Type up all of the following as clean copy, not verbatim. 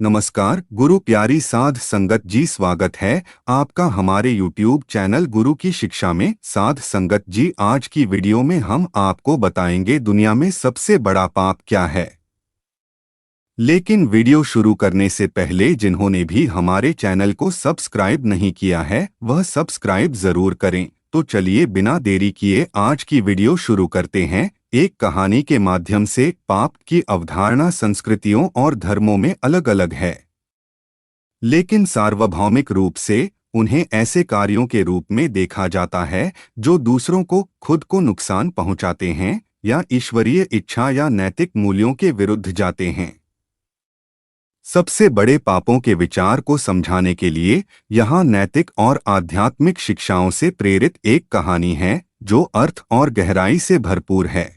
नमस्कार गुरु प्यारी साध संगत जी, स्वागत है आपका हमारे YouTube चैनल गुरु की शिक्षा में। साध संगत जी, आज की वीडियो में हम आपको बताएंगे दुनिया में सबसे बड़ा पाप क्या है। लेकिन वीडियो शुरू करने से पहले जिन्होंने भी हमारे चैनल को सब्सक्राइब नहीं किया है वह सब्सक्राइब जरूर करें। तो चलिए बिना देरी किए आज की वीडियो शुरू करते हैं। एक कहानी के माध्यम से पाप की अवधारणा संस्कृतियों और धर्मों में अलग अलग है, लेकिन सार्वभौमिक रूप से उन्हें ऐसे कार्यों के रूप में देखा जाता है जो दूसरों को, खुद को नुकसान पहुंचाते हैं या ईश्वरीय इच्छा या नैतिक मूल्यों के विरुद्ध जाते हैं। सबसे बड़े पापों के विचार को समझाने के लिए यहाँ नैतिक और आध्यात्मिक शिक्षाओं से प्रेरित एक कहानी है जो अर्थ और गहराई से भरपूर है।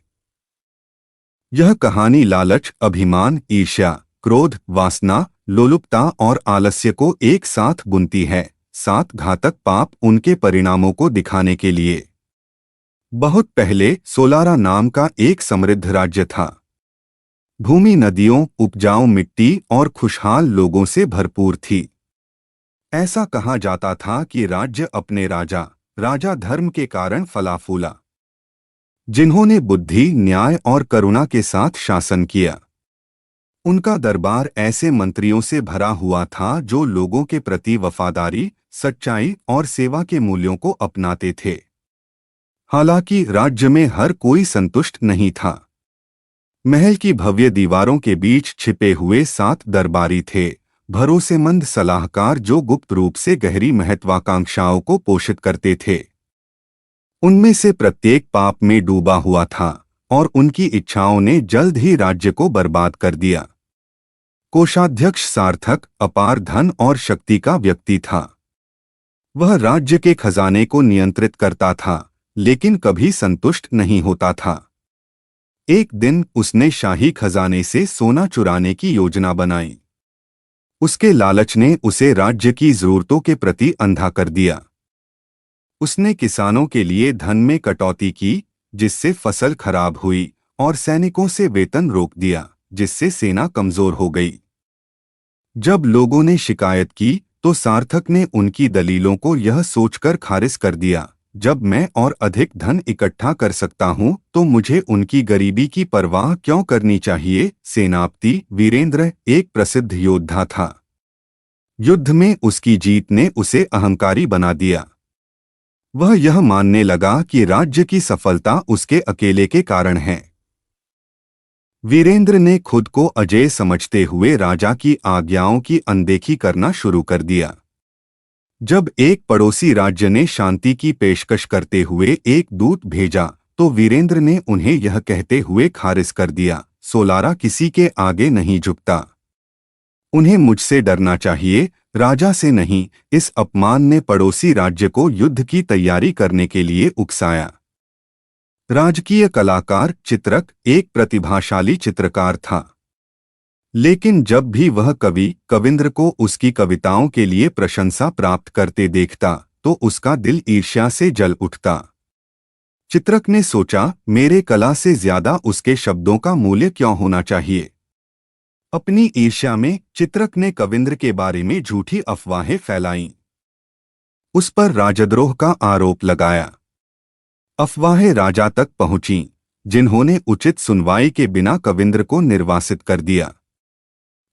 यह कहानी लालच, अभिमान, ईर्ष्या, क्रोध, वासना, लोलुपता और आलस्य को एक साथ बुनती है। 7 घातक पाप उनके परिणामों को दिखाने के लिए। बहुत पहले सोलारा नाम का एक समृद्ध राज्य था। भूमि नदियों, उपजाऊ मिट्टी और खुशहाल लोगों से भरपूर थी। ऐसा कहा जाता था कि राज्य अपने राजा धर्म के कारण फला फूला, जिन्होंने बुद्धि, न्याय और करुणा के साथ शासन किया। उनका दरबार ऐसे मंत्रियों से भरा हुआ था जो लोगों के प्रति वफादारी, सच्चाई और सेवा के मूल्यों को अपनाते थे। हालांकि राज्य में हर कोई संतुष्ट नहीं था। महल की भव्य दीवारों के बीच छिपे हुए 7 दरबारी थे, भरोसेमंद सलाहकार जो गुप्त रूप से गहरी महत्वाकांक्षाओं को पोषित करते थे। उनमें से प्रत्येक पाप में डूबा हुआ था और उनकी इच्छाओं ने जल्द ही राज्य को बर्बाद कर दिया। कोषाध्यक्ष सार्थक अपार धन और शक्ति का व्यक्ति था। वह राज्य के खजाने को नियंत्रित करता था, लेकिन कभी संतुष्ट नहीं होता था। एक दिन उसने शाही खजाने से सोना चुराने की योजना बनाई। उसके लालच ने उसे राज्य की जरूरतों के प्रति अंधा कर दिया। उसने किसानों के लिए धन में कटौती की, जिससे फसल खराब हुई, और सैनिकों से वेतन रोक दिया, जिससे सेना कमजोर हो गई। जब लोगों ने शिकायत की तो सार्थक ने उनकी दलीलों को यह सोचकर खारिज कर दिया, जब मैं और अधिक धन इकट्ठा कर सकता हूं तो मुझे उनकी गरीबी की परवाह क्यों करनी चाहिए। सेनापति वीरेंद्र एक प्रसिद्ध योद्धा था। युद्ध में उसकी जीत ने उसे अहंकारी बना दिया। वह यह मानने लगा कि राज्य की सफलता उसके अकेले के कारण है। वीरेंद्र ने खुद को अजेय समझते हुए राजा की आज्ञाओं की अनदेखी करना शुरू कर दिया। जब एक पड़ोसी राज्य ने शांति की पेशकश करते हुए एक दूत भेजा तो वीरेंद्र ने उन्हें यह कहते हुए खारिज कर दिया, सोलारा किसी के आगे नहीं झुकता। उन्हें मुझसे डरना चाहिए, राजा से नहीं। इस अपमान ने पड़ोसी राज्य को युद्ध की तैयारी करने के लिए उकसाया। राजकीय कलाकार चित्रक एक प्रतिभाशाली चित्रकार था, लेकिन जब भी वह कविंद्र को उसकी कविताओं के लिए प्रशंसा प्राप्त करते देखता तो उसका दिल ईर्ष्या से जल उठता। चित्रक ने सोचा, मेरे कला से ज्यादा उसके शब्दों का मूल्य क्यों होना चाहिए। अपनी ईर्ष्या में चित्रक ने कविंद्र के बारे में झूठी अफवाहें फैलाईं। उस पर राजद्रोह का आरोप लगाया। अफवाहें राजा तक पहुंचीं, जिन्होंने उचित सुनवाई के बिना कविंद्र को निर्वासित कर दिया।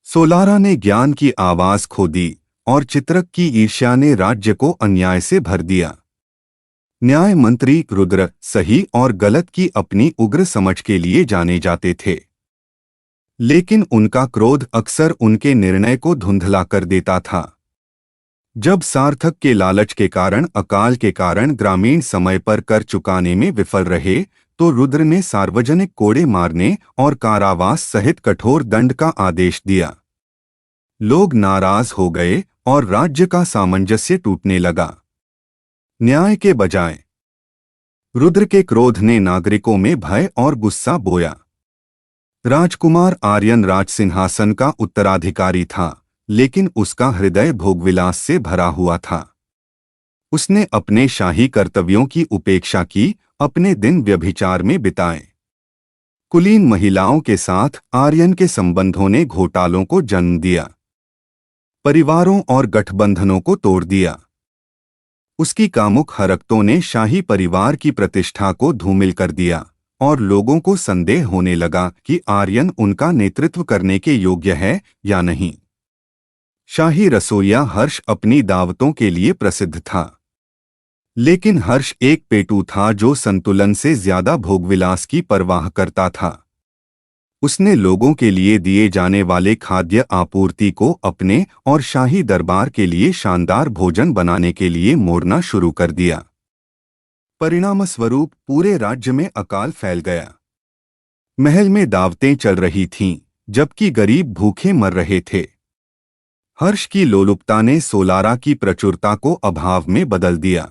सोलारा ने ज्ञान की आवाज खो दी और चित्रक की ईर्ष्या ने राज्य को अन्याय से भर दिया। न्याय मंत्री रुद्र सही और गलत की अपनी उग्र समझ के लिए जाने जाते थे, लेकिन उनका क्रोध अक्सर उनके निर्णय को धुंधला कर देता था। जब सार्थक के लालच के कारण, अकाल के कारण ग्रामीण समय पर कर चुकाने में विफल रहे तो रुद्र ने सार्वजनिक कोड़े मारने और कारावास सहित कठोर दंड का आदेश दिया। लोग नाराज हो गए और राज्य का सामंजस्य टूटने लगा। न्याय के बजाय रुद्र के क्रोध ने नागरिकों में भय और गुस्सा बोया। राजकुमार आर्यन राज सिंहासन का उत्तराधिकारी था, लेकिन उसका हृदय भोगविलास से भरा हुआ था। उसने अपने शाही कर्तव्यों की उपेक्षा की, अपने दिन व्यभिचार में बिताए। कुलीन महिलाओं के साथ आर्यन के संबंधों ने घोटालों को जन्म दिया। परिवारों और गठबंधनों को तोड़ दिया। उसकी कामुक हरकतों ने शाही परिवार की प्रतिष्ठा को धूमिल कर दिया और लोगों को संदेह होने लगा कि आर्यन उनका नेतृत्व करने के योग्य है या नहीं। शाही रसोइया हर्ष अपनी दावतों के लिए प्रसिद्ध था, लेकिन हर्ष एक पेटू था जो संतुलन से ज्यादा भोगविलास की परवाह करता था। उसने लोगों के लिए दिए जाने वाले खाद्य आपूर्ति को अपने और शाही दरबार के लिए शानदार भोजन बनाने के लिए मोड़ना शुरू कर दिया। परिणामस्वरूप पूरे राज्य में अकाल फैल गया। महल में दावतें चल रही थीं, जबकि गरीब भूखे मर रहे थे। हर्ष की लोलुपता ने सोलारा की प्रचुरता को अभाव में बदल दिया।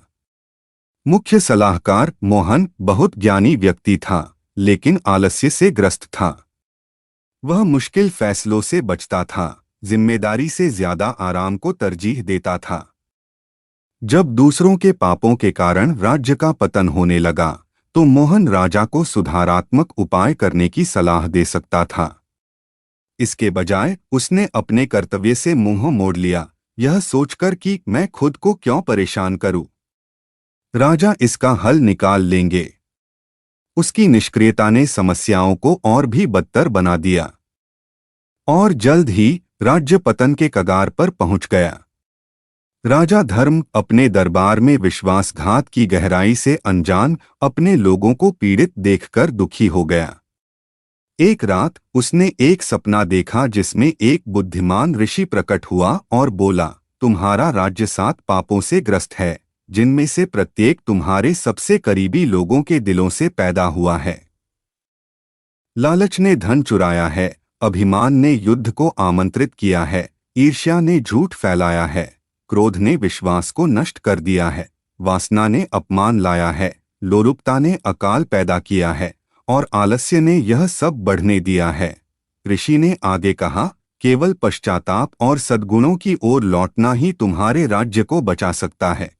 मुख्य सलाहकार मोहन बहुत ज्ञानी व्यक्ति था, लेकिन आलस्य से ग्रस्त था। वह मुश्किल फैसलों से बचता था, जिम्मेदारी से ज्यादा आराम को तरजीह देता था। जब दूसरों के पापों के कारण राज्य का पतन होने लगा, तो मोहन राजा को सुधारात्मक उपाय करने की सलाह दे सकता था। इसके बजाय उसने अपने कर्तव्य से मुंह मोड़ लिया, यह सोचकर कि मैं खुद को क्यों परेशान करूं, राजा इसका हल निकाल लेंगे। उसकी निष्क्रियता ने समस्याओं को और भी बदतर बना दिया और जल्द ही राज्य पतन के कगार पर पहुंच गया। राजा धर्म अपने दरबार में विश्वासघात की गहराई से अनजान अपने लोगों को पीड़ित देखकर दुखी हो गया। एक रात उसने एक सपना देखा जिसमें एक बुद्धिमान ऋषि प्रकट हुआ और बोला, तुम्हारा राज्य 7 पापों से ग्रस्त है, जिनमें से प्रत्येक तुम्हारे सबसे करीबी लोगों के दिलों से पैदा हुआ है। लालच ने धन चुराया है, अभिमान ने युद्ध को आमंत्रित किया है, ईर्ष्या ने झूठ फैलाया है, क्रोध ने विश्वास को नष्ट कर दिया है, वासना ने अपमान लाया है, लोलुपता ने अकाल पैदा किया है और आलस्य ने यह सब बढ़ने दिया है। ऋषि ने आगे कहा, केवल पश्चाताप और सद्गुणों की ओर लौटना ही तुम्हारे राज्य को बचा सकता है।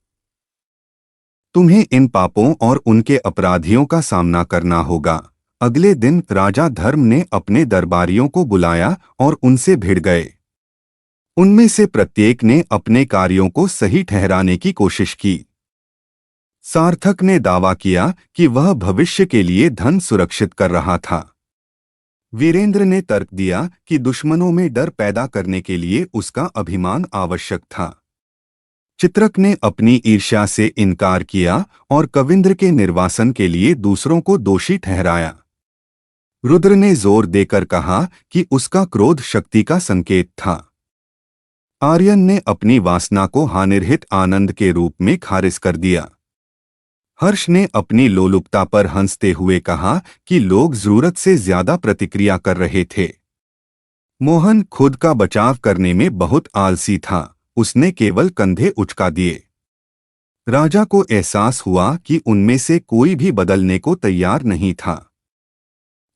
तुम्हें इन पापों और उनके अपराधियों का सामना करना होगा। अगले दिन राजा धर्म ने अपने दरबारियों को बुलाया और उनसे भिड़ गए। उनमें से प्रत्येक ने अपने कार्यों को सही ठहराने की कोशिश की। सार्थक ने दावा किया कि वह भविष्य के लिए धन सुरक्षित कर रहा था। वीरेंद्र ने तर्क दिया कि दुश्मनों में डर पैदा करने के लिए उसका अभिमान आवश्यक था। चित्रक ने अपनी ईर्ष्या से इनकार किया और कविंद्र के निर्वासन के लिए दूसरों को दोषी ठहराया। रुद्र ने जोर देकर कहा कि उसका क्रोध शक्ति का संकेत था। आर्यन ने अपनी वासना को हानिरहित आनंद के रूप में खारिज कर दिया। हर्ष ने अपनी लोलुपता पर हंसते हुए कहा कि लोग जरूरत से ज्यादा प्रतिक्रिया कर रहे थे। मोहन खुद का बचाव करने में बहुत आलसी था, उसने केवल कंधे उचका दिए। राजा को एहसास हुआ कि उनमें से कोई भी बदलने को तैयार नहीं था।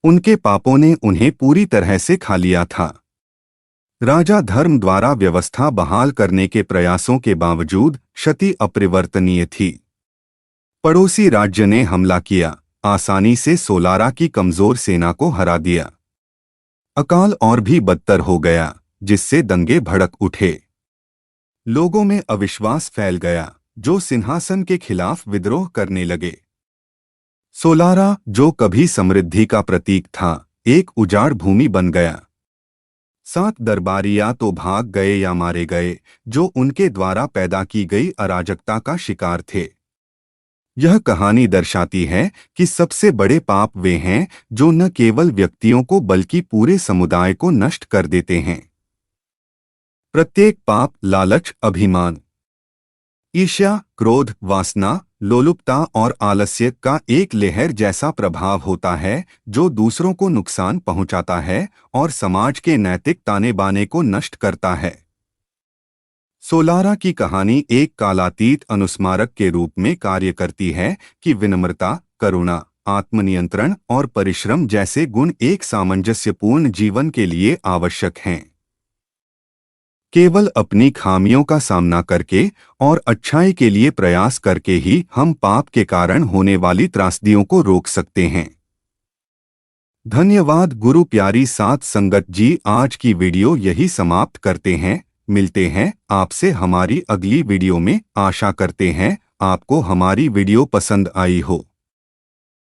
उनके पापों ने उन्हें पूरी तरह से खा लिया था। राजा धर्म द्वारा व्यवस्था बहाल करने के प्रयासों के बावजूद क्षति अपरिवर्तनीय थी। पड़ोसी राज्य ने हमला किया, आसानी से सोलारा की कमजोर सेना को हरा दिया। अकाल और भी बदतर हो गया, जिससे दंगे भड़क उठे। लोगों में अविश्वास फैल गया, जो सिंहासन के खिलाफ विद्रोह करने लगे। सोलारा, जो कभी समृद्धि का प्रतीक था, एक उजाड़ भूमि बन गया। 7 दरबारिया तो भाग गए या मारे गए, जो उनके द्वारा पैदा की गई अराजकता का शिकार थे। यह कहानी दर्शाती है कि सबसे बड़े पाप वे हैं जो न केवल व्यक्तियों को बल्कि पूरे समुदाय को नष्ट कर देते हैं। प्रत्येक पाप लालच, अभिमान, ईर्ष्या, क्रोध, वासना, लोलुपता और आलस्य का एक लहर जैसा प्रभाव होता है जो दूसरों को नुकसान पहुंचाता है और समाज के नैतिक ताने बाने को नष्ट करता है। सोलारा की कहानी एक कालातीत अनुस्मारक के रूप में कार्य करती है कि विनम्रता, करुणा, आत्मनियंत्रण और परिश्रम जैसे गुण एक सामंजस्यपूर्ण जीवन के लिए आवश्यक हैं। केवल अपनी खामियों का सामना करके और अच्छाई के लिए प्रयास करके ही हम पाप के कारण होने वाली त्रासदियों को रोक सकते हैं। धन्यवाद गुरु प्यारी साध संगत जी, आज की वीडियो यही समाप्त करते हैं। मिलते हैं आपसे हमारी अगली वीडियो में। आशा करते हैं आपको हमारी वीडियो पसंद आई हो।